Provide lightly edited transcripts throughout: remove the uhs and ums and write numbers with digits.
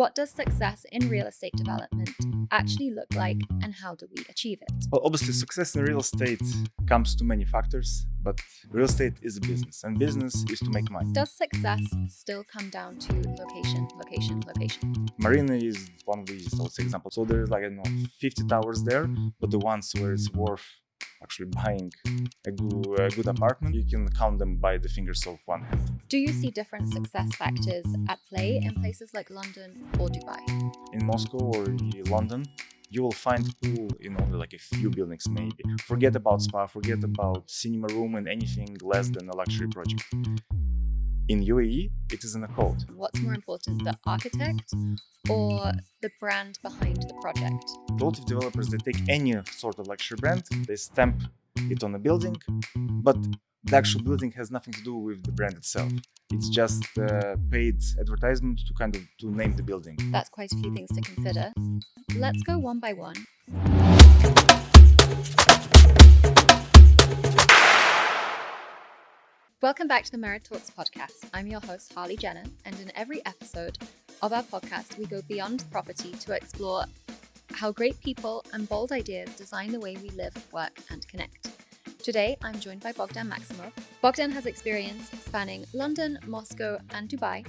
What does success in real estate development actually look like, and how do we achieve it? Well, obviously, success in real estate comes to many factors, but real estate is a business, and business is to make money. Does success still come down to location, location, location? Marina is one of the easiest, I would say, examples. So there's 50 towers there, but the ones where it's worth actually buying a good apartment, you can count them by the fingers of one hand. Do you see different success factors at play in places like London or Dubai? In Moscow or London, you will find pool in only a few buildings maybe. Forget about spa, forget about cinema room and anything less than a luxury project. In UAE, it is in a code. What's more important, the architect or the brand behind the project? A lot of developers, they take any sort of luxury brand, they stamp it on a building, but the actual building has nothing to do with the brand itself. It's just paid advertisement to name the building. That's quite a few things to consider. Let's go one by one. Welcome back to the Merit Talks podcast. I'm your host, Harley Jenner, and in every episode of our podcast, we go beyond property to explore how great people and bold ideas design the way we live, work, and connect. Today, I'm joined by Bogdan Maximov. Bogdan has experience spanning London, Moscow, and Dubai.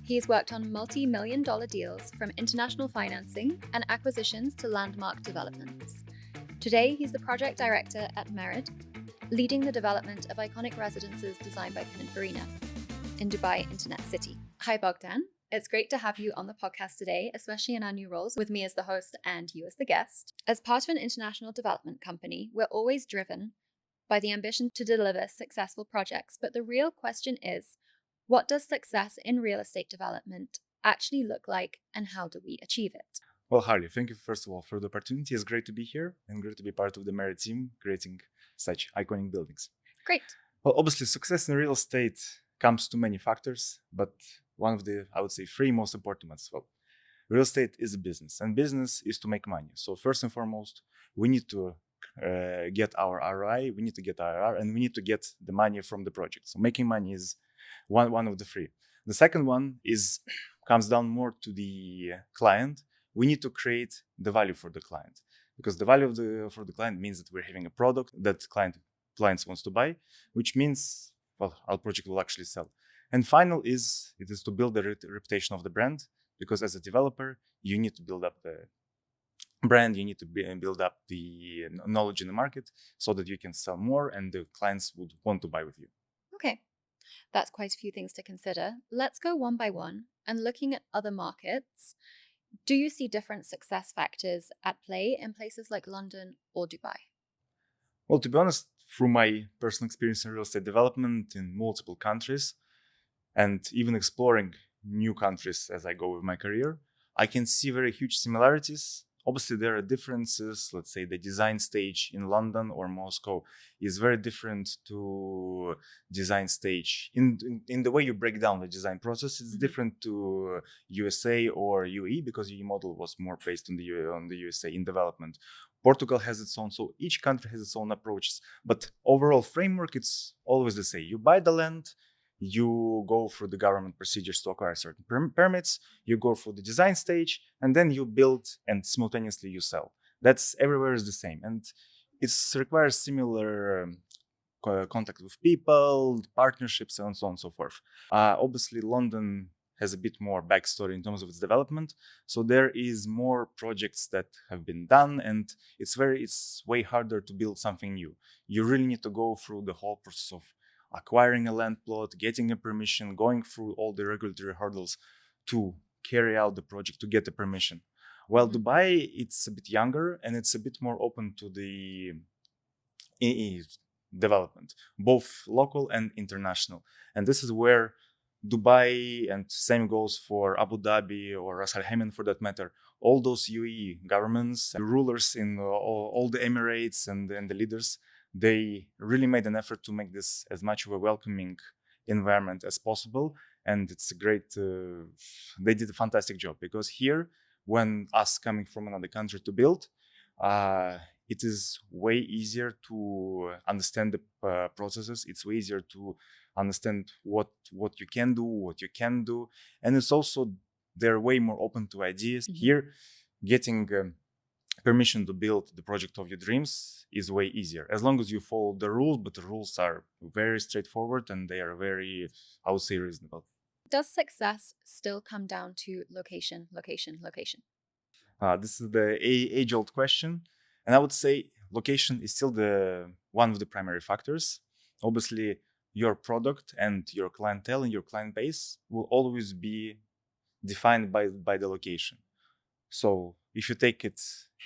He's worked on multi-million-dollar deals from international financing and acquisitions to landmark developments. Today, he's the project director at Merit, leading the development of iconic residences designed by Pininfarina in Dubai Internet City. Hi, Bogdan. It's great to have you on the podcast today, especially in our new roles with me as the host and you as the guest. As part of an international development company, we're always driven by the ambition to deliver successful projects. But the real question is, what does success in real estate development actually look like, and how do we achieve it? Well, Harley, thank you first of all for the opportunity. It's great to be here and great to be part of the Merit team creating such iconic buildings. Great. Well, obviously, success in real estate comes to many factors, but one of the, I would say, three most important ones. Well, real estate is a business, and business is to make money. So first and foremost, we need to get our ROI, we need to get IRR, and we need to get the money from the project. So making money is one of the three. The second one comes down more to the client. We need to create the value for the client, because the value for the client means that we're having a product that clients wants to buy, which means, well, our project will actually sell. And final is to build the reputation of the brand, because as a developer, you need to build up the brand, you need to build up the knowledge in the market so that you can sell more and the clients would want to buy with you. Okay, that's quite a few things to consider. Let's go one by one and looking at other markets. Do you see different success factors at play in places like London or Dubai? Well, to be honest, through my personal experience in real estate development in multiple countries and even exploring new countries as I go with my career, I can see very huge similarities. Obviously, there are differences. Let's say the design stage in London or Moscow is very different to design stage. In the way you break down the design process, it's different to USA or UAE, because UAE model was more based on the USA in development. Portugal has its own, so each country has its own approaches. But overall framework, it's always the same. You buy the land, you go through the government procedures to acquire certain permits, you go through the design stage, and then you build and simultaneously you sell. That's everywhere is the same. And it requires similar contact with people, partnerships, and so on and so forth. Obviously, London has a bit more backstory in terms of its development. So there is more projects that have been done, and it's way harder to build something new. You really need to go through the whole process of acquiring a land plot, getting a permission, going through all the regulatory hurdles to carry out the project, to get the permission. While Dubai, it's a bit younger and it's a bit more open to the development, both local and international. And this is where Dubai, and same goes for Abu Dhabi or Ras Al Khaimah for that matter, all those UAE governments, the rulers in all the Emirates and the leaders, they really made an effort to make this as much of a welcoming environment as possible. And it's a great, they did a fantastic job, because here, when us coming from another country to build, it is way easier to understand the processes. It's way easier to understand what you can do, what you can do. And it's also they're way more open to ideas. Mhm. Here, getting permission to build the project of your dreams is way easier as long as you follow the rules, but the rules are very straightforward and they are very, I would say, reasonable. Does success still come down to location, location, location? This is the age-old question, and I would say location is still the one of the primary factors. Obviously, your product and your clientele and your client base will always be defined by the location. So if you take it,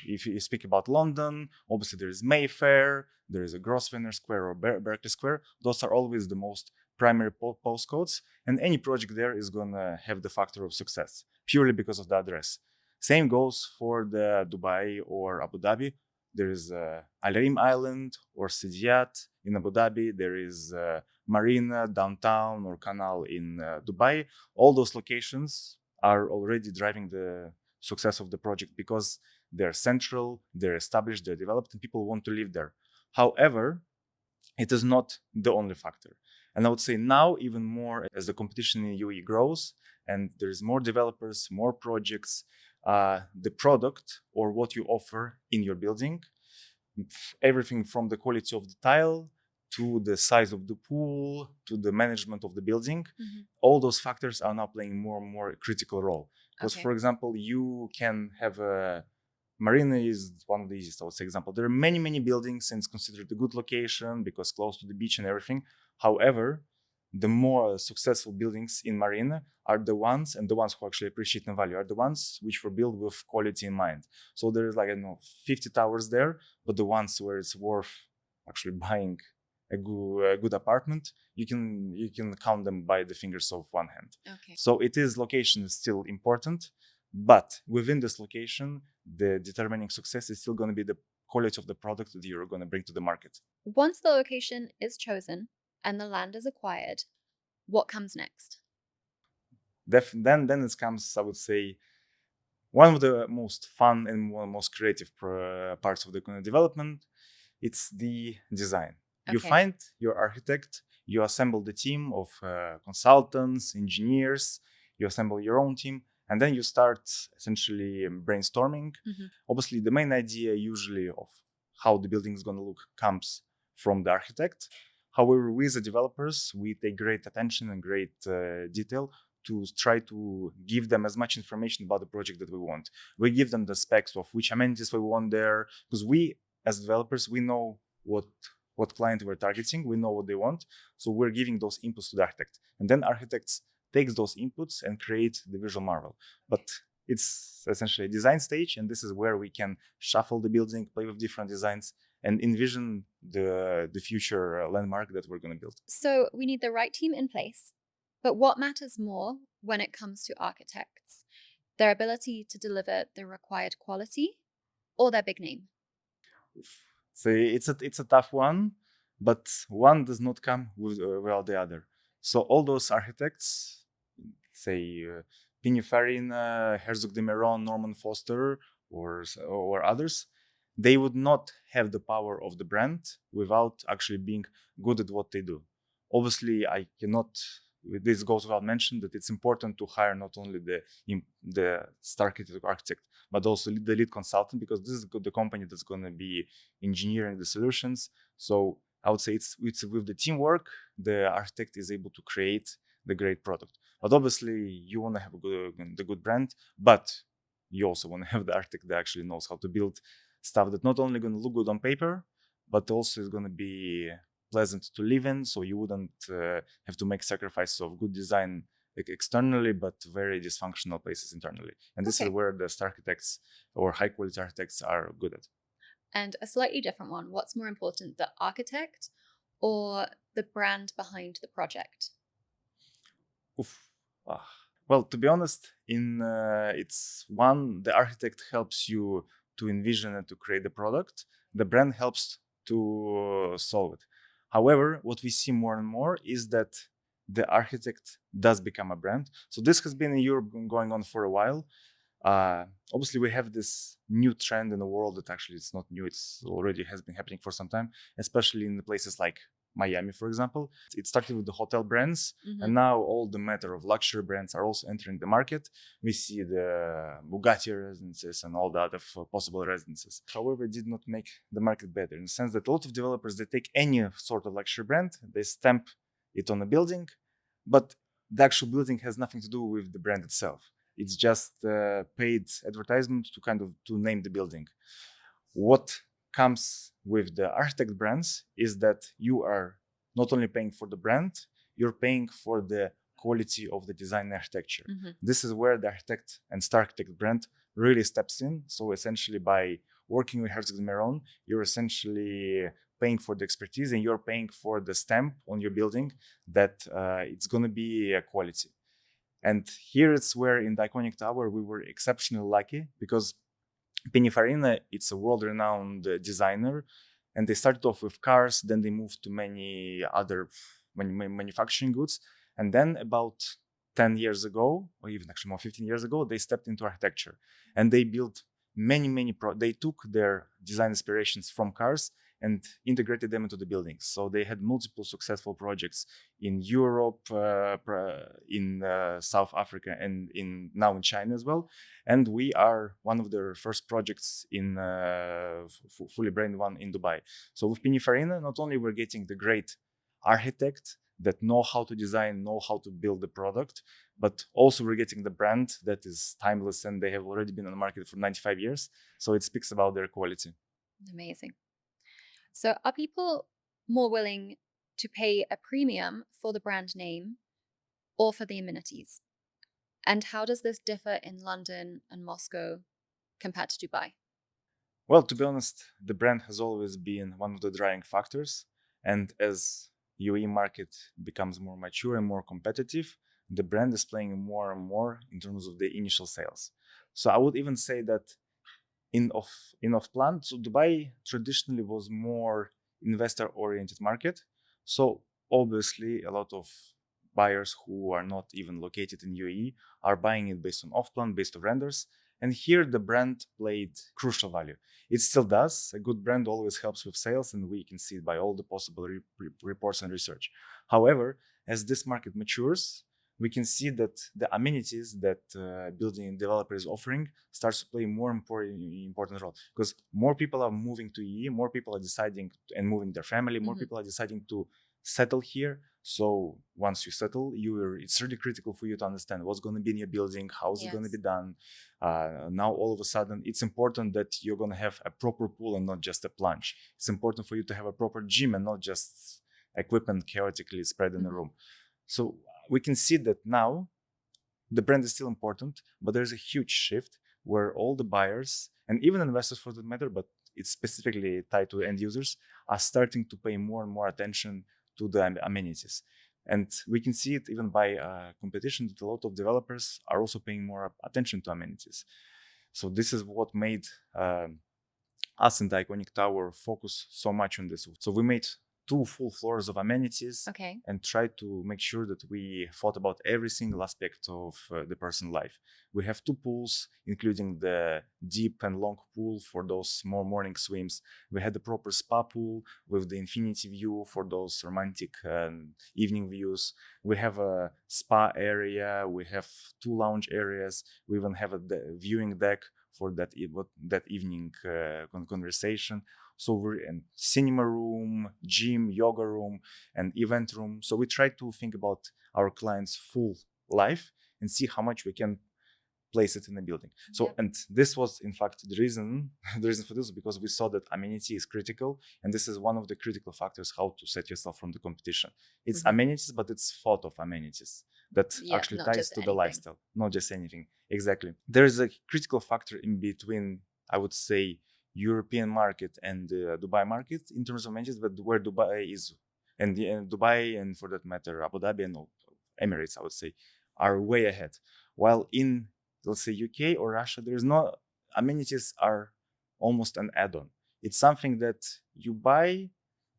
if you speak about London, obviously there is Mayfair, there is a Grosvenor Square or Berkeley Square. Those are always the most primary postcodes, and any project there is gonna have the factor of success purely because of the address. Same goes for the Dubai or Abu Dhabi. There is Al Reem Island or Sidiat in Abu Dhabi. There is Marina downtown or Canal in Dubai. All those locations are already driving the success of the project because they're central, they're established, they're developed, and people want to live there. However, it is not the only factor. And I would say now, even more as the competition in UAE grows and there's more developers, more projects, the product or what you offer in your building, everything from the quality of the tile to the size of the pool to the management of the building, all those factors are now playing more and more critical role. Because, for example, you can have a Marina is one of the easiest, I would say, example. There are many, many buildings and it's considered a good location because close to the beach and everything. However, the more successful buildings in Marina are the ones, and the ones who actually appreciate the value are the ones which were built with quality in mind. So there's like, I don't know, 50 towers there, but the ones where it's worth actually buying a good apartment, you can count them by the fingers of one hand. Okay. So it is location is still important, but within this location, the determining success is still going to be the quality of the product that you're going to bring to the market. Once the location is chosen and the land is acquired, what comes next? Then it comes, I would say, one of the most fun and one of the most creative parts of the development. It's the design. You find your architect, you assemble the team of consultants, engineers, you assemble your own team, and then you start essentially brainstorming. Obviously, the main idea usually of how the building is going to look comes from the architect. However, we as the developers, we take great attention and great detail to try to give them as much information about the project that we want. We give them the specs of which amenities we want there, because we as developers, we know what client we're targeting, we know what they want, so we're giving those inputs to the architect, and then architects takes those inputs and create the visual marvel. But it's essentially a design stage, and this is where we can shuffle the building, play with different designs, and envision the future landmark that we're going to build. So we need the right team in place, but what matters more when it comes to architects? Their ability to deliver the required quality or their big name? So it's a tough one, but one does not come without the other. So all those architects, say Pininfarina, Herzog de Meuron, Norman Foster, or others, they would not have the power of the brand without actually being good at what they do. Obviously, I cannot. This goes without mention that it's important to hire not only the star architect, but also the lead consultant, because this is the company that's going to be engineering the solutions. So I would say it's with the teamwork, the architect is able to create the great product. But obviously, you want to have the good brand, but you also want to have the architect that actually knows how to build stuff that not only going to look good on paper, but also is going to be pleasant to live in. So you wouldn't have to make sacrifices of good design externally, but very dysfunctional places internally. And this is where the star architects or high quality architects are good at. And a slightly different one, what's more important, the architect or the brand behind the project? Well, to be honest, it's one, the architect helps you to envision and to create the product. The brand helps to solve it. However, what we see more and more is that the architect does become a brand. So this has been in Europe going on for a while. Obviously, we have this new trend in the world that actually it's not new. It's already has been happening for some time, especially in the places like Miami, for example. It started with the hotel brands, Mm-hmm. and now all the matter of luxury brands are also entering the market. We see the Bugatti residences and all the other possible residences. However, it did not make the market better in the sense that a lot of developers, they take any sort of luxury brand, they stamp it on a building, but the actual building has nothing to do with the brand itself. It's just paid advertisement to kind of to name the building. What comes with the architect brands is that you are not only paying for the brand, you're paying for the quality of the design architecture. Mm-hmm. This is where the architect and star architect brand really steps in. So essentially, by working with Herzog & Meron, you're essentially paying for the expertise and you're paying for the stamp on your building that it's going to be a quality. And here it's where in the Iconic Tower we were exceptionally lucky because Pininfarina, it's a world-renowned designer, and they started off with cars, then they moved to many other manufacturing goods, and then about 10 years ago, or even actually more 15 years ago, they stepped into architecture, and they built many they took their design inspirations from cars and integrated them into the buildings. So they had multiple successful projects in Europe, in South Africa, and now in China as well. And we are one of their first projects in fully branded one in Dubai. So with Pininfarina, not only we're getting the great architect that know how to design, know how to build the product, but also we're getting the brand that is timeless and they have already been on the market for 95 years. So it speaks about their quality. Amazing. So are people more willing to pay a premium for the brand name or for the amenities? And how does this differ in London and Moscow compared to Dubai? Well, to be honest, the brand has always been one of the driving factors. And as UAE market becomes more mature and more competitive, the brand is playing more and more in terms of the initial sales. So I would even say that in off plan, so Dubai traditionally was more investor oriented market. So obviously a lot of buyers who are not even located in UAE are buying it based on off plan, based on renders. And here the brand played crucial value. It still does. A good brand always helps with sales, and we can see it by all the possible reports and research. However, as this market matures, we can see that the amenities that building developer is offering starts to play more important role because more people are moving to EE, more people are deciding and moving their family, more people are deciding to settle here. So once you settle, it's really critical for you to understand what's going to be in your building, how's it going to be done. Now all of a sudden, it's important that you're going to have a proper pool and not just a plunge. It's important for you to have a proper gym and not just equipment chaotically spread in the room. So we can see that now the brand is still important, but there's a huge shift where all the buyers and even investors for that matter, but it's specifically tied to end users, are starting to pay more and more attention to the amenities. And we can see it even by competition that a lot of developers are also paying more attention to amenities. So this is what made us in the Iconic Tower focus so much on this. So we made 2 full floors of amenities and tried to make sure that we thought about every single aspect of the person's life. We have 2 pools, including the deep and long pool for those more morning swims. We had the proper spa pool with the infinity view for those romantic evening views. We have a spa area. We have 2 lounge areas. We even have a viewing deck for that evening conversation. So we're in cinema room, gym, yoga room, and event room. So we try to think about our clients' full life and see how much we can place it in the building. So, and this was in fact the reason for this, because we saw that amenity is critical, and this is one of the critical factors how to set yourself from the competition. It's amenities, but it's thought of amenities that actually ties to the lifestyle, not just anything. Exactly. There is a critical factor in between, I would say, European market and the Dubai market in terms of amenities, but where Dubai is, and Dubai, and for that matter, Abu Dhabi and Emirates, I would say, are way ahead. While in, let's say, UK or Russia, there is no amenities, are almost an add-on. It's something that you buy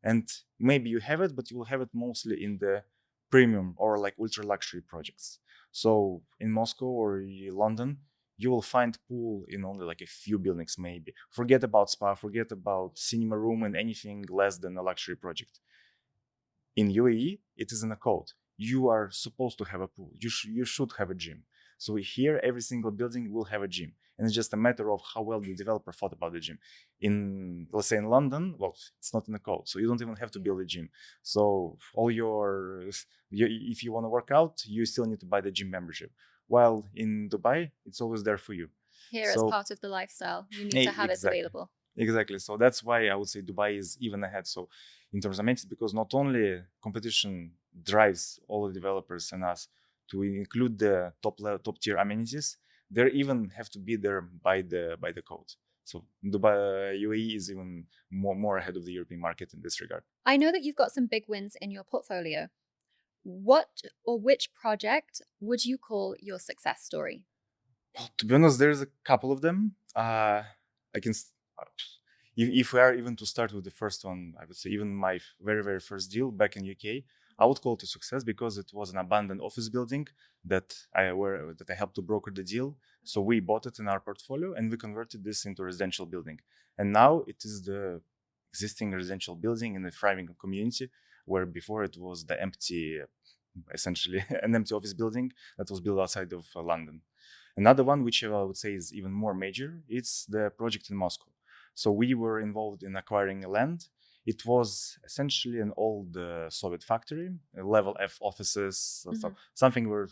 and maybe you have it, but you will have it mostly in the premium or like ultra luxury projects. So in Moscow or London, you will find pool in only like a few buildings maybe. Forget about spa, forget about cinema room and anything less than a luxury project. In UAE, it is in a code. You are supposed to have a pool. You should have a gym. So here, every single building will have a gym, and it's just a matter of how well the developer thought about the gym. In, let's say, in London, well, it's not in the code, so you don't even have to build a gym. So if you want to work out, you still need to buy the gym membership. While in Dubai, it's always there for you. Here, as part of the lifestyle, you need to have it available. Exactly. So that's why I would say Dubai is even ahead. So in terms of amenities, because not only competition drives all the developers and us to include the top tier amenities, they even have to be there by the code. So Dubai UAE is even more ahead of the European market in this regard. I know that you've got some big wins in your portfolio. What or which project would you call your success story? Well, to be honest, there's a couple of them. I can, if we are even to start with the first one, I would say even my very first deal back in UK, I would call it a success because it was an abandoned office building that I helped to broker the deal. So we bought it in our portfolio and we converted this into a residential building. And now it is the existing residential building in a thriving community, where before it was the empty, essentially an empty office building that was built outside of London. Another one, which I would say is even more major, it's the project in Moscow. So we were involved in acquiring land. It was essentially an old Soviet factory, level F offices, something were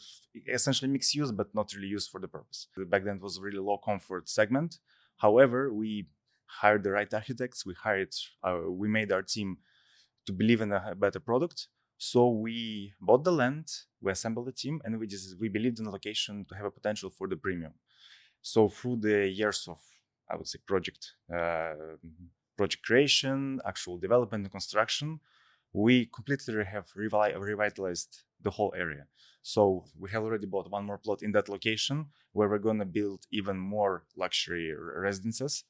essentially mixed use, but not really used for the purpose. Back then it was a really low comfort segment. However, we hired the right architects. We made our team to believe in a better product. So we bought the land, we assembled the team, and we believed in the location to have a potential for the premium. So through the years of, I would say, project creation, actual development and construction, we completely have revitalized the whole area. So we have already bought one more plot in that location where we're going to build even more luxury residences,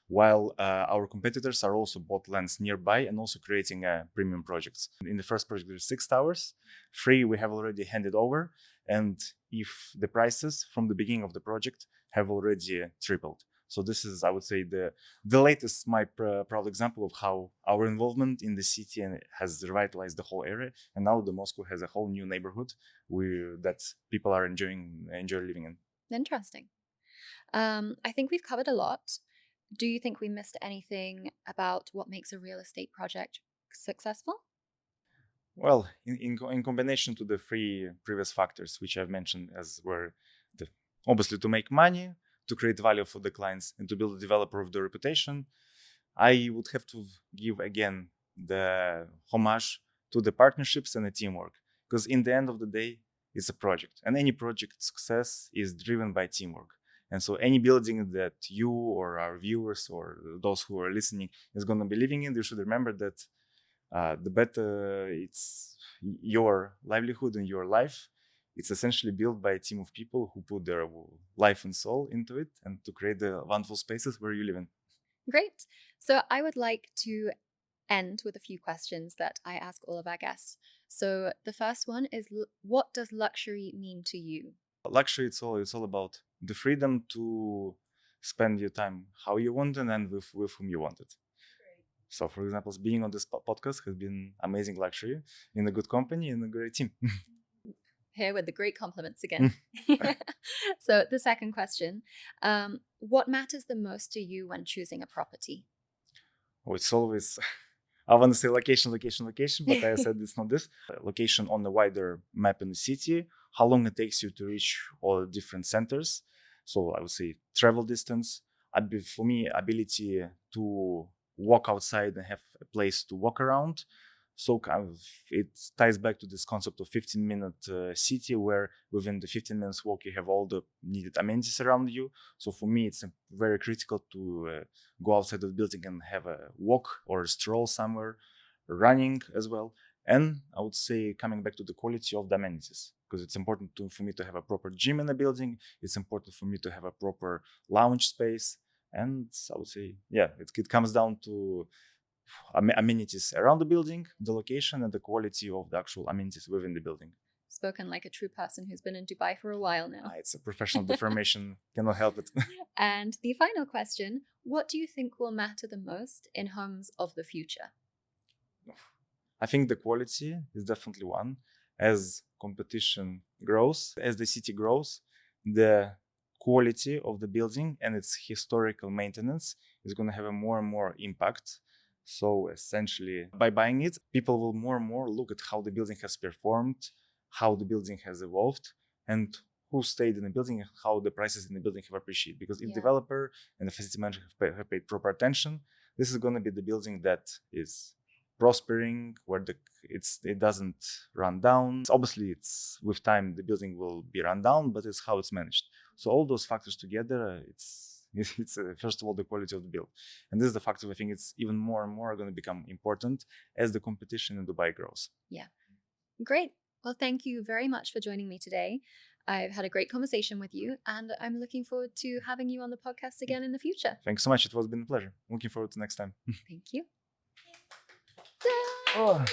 while our competitors are also bought lands nearby and also creating premium projects. In the first project, there's 6 towers. 3 we have already handed over, and if the prices from the beginning of the project have already tripled. So this is, I would say, the latest, my proud example of how our involvement in the city has revitalized the whole area, and now the Moscow has a whole new neighborhood that people are enjoy living in. Interesting. I think we've covered a lot. Do you think we missed anything about what makes a real estate project successful? Well, in combination to the 3 previous factors which I've mentioned, as were obviously to make money, to create value for the clients, and to build a developer of the reputation, I would have to give again the homage to the partnerships and the teamwork. Because in the end of the day, it's a project, and any project success is driven by teamwork. And so any building that you or our viewers or those who are listening is going to be living in, you should remember that the better it's your livelihood and your life, it's essentially built by a team of people who put their life and soul into it and to create the wonderful spaces where you live in. Great. So I would like to end with a few questions that I ask all of our guests. So the first one is, what does luxury mean to you? Luxury, it's all about the freedom to spend your time how you want and with whom you want it. So, for example, being on this podcast has been amazing luxury in a good company and a great team. Here with the great compliments again. So the second question, what matters the most to you when choosing a property? Oh, it's always, I want to say location, but I said it's not this. Location on the wider map in the city, how long it takes you to reach all the different centers. So I would say travel distance. For me, ability to walk outside and have a place to walk around. So kind of it ties back to this concept of 15-minute city, where within the 15 minutes walk you have all the needed amenities around you. So for me, it's very critical to go outside of the building and have a walk or a stroll somewhere, running as well. And I would say coming back to the quality of the amenities, because it's important for me to have a proper gym in the building. It's important for me to have a proper lounge space. And I would say, yeah, it comes down to amenities around the building, the location, and the quality of the actual amenities within the building. Spoken like a true person who's been in Dubai for a while now. It's a professional deformation, cannot help it. And the final question, what do you think will matter the most in homes of the future? I think the quality is definitely one. As competition grows, as the city grows, the quality of the building and its historical maintenance is going to have a more and more impact. So essentially, by buying it, people will more and more look at how the building has performed, how the building has evolved, and who stayed in the building and how the prices in the building have appreciated. Because if developer and the facility manager have paid proper attention, this is going to be the building that is prospering, where it doesn't run down. Obviously, it's with time the building will be run down, but it's how it's managed. So all those factors together, it's first of all the quality of the build, and this is the factor I think it's even more and more going to become important as the competition in Dubai grows. Yeah, great. Well, thank you very much for joining me today. I've had a great conversation with you, and I'm looking forward to having you on the podcast again in the future. Thanks so much. It was been a pleasure. Looking forward to next time. Thank you. Oh.